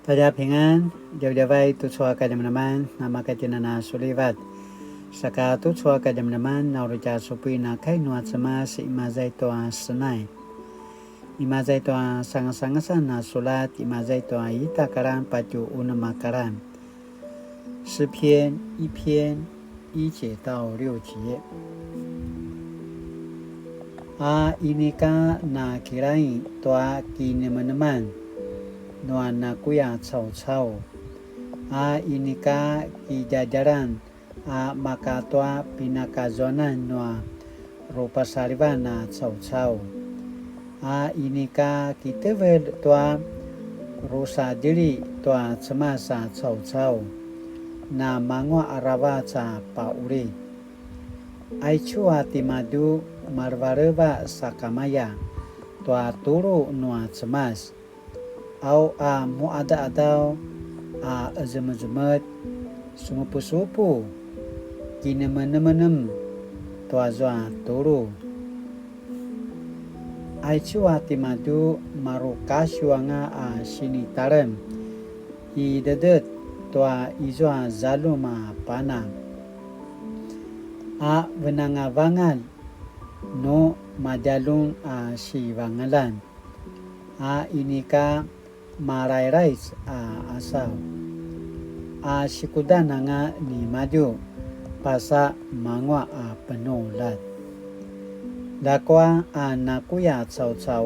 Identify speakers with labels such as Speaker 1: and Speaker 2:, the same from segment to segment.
Speaker 1: 大家平安，jauh-jauh tu cua ka teman-teman, nama ka jenana sulivat. Saka tu cua ka teman-teman, nauruja supui na kai nuat sama si imazai toa senai. Imazai toa sangat-sangat na sulat, imazai toa ita karan pacu unama karan. 诗篇1篇1节到6节。Inika na kirai toa ki teman-teman.Noa na kuya caw-caw. Inika ki jajaran maka toa pinakazonan noa rupa sarivan na caw-caw. Inika ki tevel toa rusa diri toa cemasa caw-caw na mangwa arawa ca pauri. Aichua timadu marvareva sakamaya toa turu noa cemas.Au muada atau azemet-zemet sumupu-supu kini menem-menem tua zoa turu aichua timadu marukasuanga sinitaran I dedet tua izoa zaluma pana venangavangan no madalun si vangalan inika marairai asal sikudan nga ni maju pasa mangwa penolat dakwa nakuya caw-caw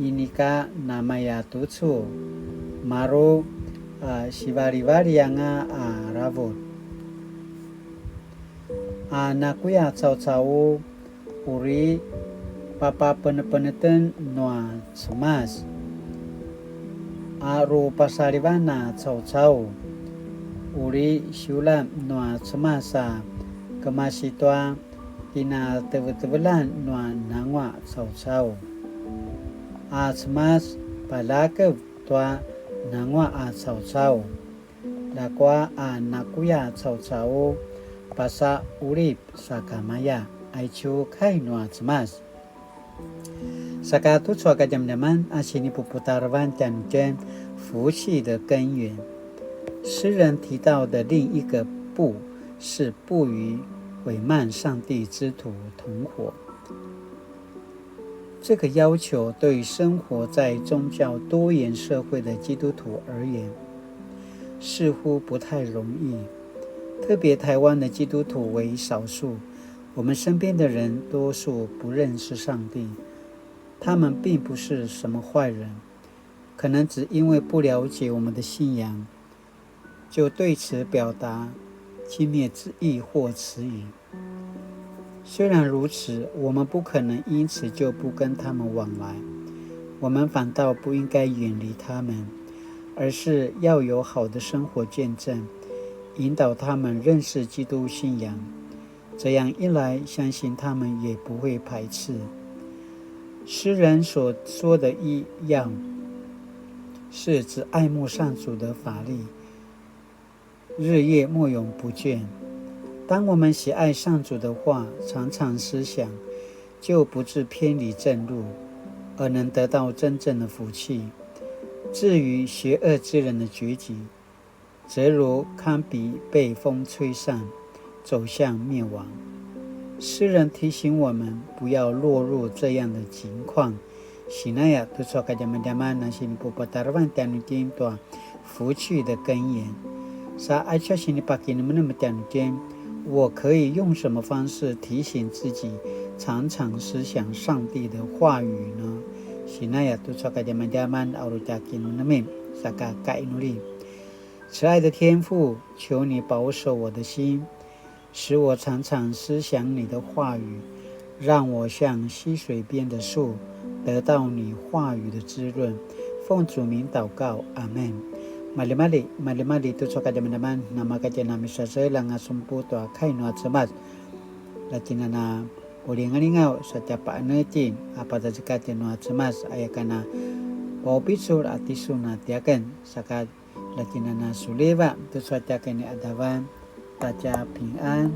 Speaker 1: inika namaya tucu maru sivari-vari nga ravut nakuya caw-caw uri papa penepeneten noa cemas aru pasarivana caw-caw uri siulam noa cemasa kemasitoa kina tebelan noa nangwa caw-caw cemas palakev toa nangwa caw-caw dakwa nakuya caw-caw pasa urip sakamaya aichu kai noa cemas Saka tu cua ka teman-teman sini puputarwan讲福气的根源。诗人提到的另一个不是不与伪慢上帝之徒同伙。这个要求对于生活在宗教多元社会的基督徒而言，似乎不太容易。特别台湾的基督徒为少数，我们身边的人多数不认识上帝。他们并不是什么坏人，可能只因为不了解我们的信仰，就对此表达轻蔑之意或迟疑。虽然如此，我们不可能因此就不跟他们往来，我们反倒不应该远离他们，而是要有好的生活见证，引导他们认识基督信仰。这样一来，相信他们也不会排斥。诗人所说的一样，是指爱慕上主的法力，日夜默永不倦。当我们喜爱上主的话，常常思想，就不致偏离正路，而能得到真正的福气。至于邪恶之人的结局，则如堪比被风吹散，走向灭亡。诗人提醒我们不要落入这样的情况。Sinaya tu cua ka teman-teman sini puputarwan tianu toa 福气的根源。Sa aicha sini pakai teman-teman tianu我可以用什么方式提醒自己常常思想上帝的话语呢？ Sinaya tu cua ka teman-teman auruja teman-teman saka ka inuli。慈爱的天父，求你保守我的心，使我常常思想你的话语，让我像溪水边的树，得到你话语的滋润。奉主名祷告，阿们。Mali-mali tu cua ka teman-teman nama ka jenama saselang sumpu toa kai noa cemas latinana uling-alingau setiap anecin apa tajika noa cemas ayakana paupisur atisuna tiakan saka latinana suleva tu cua tiakan ni adawan大家平安。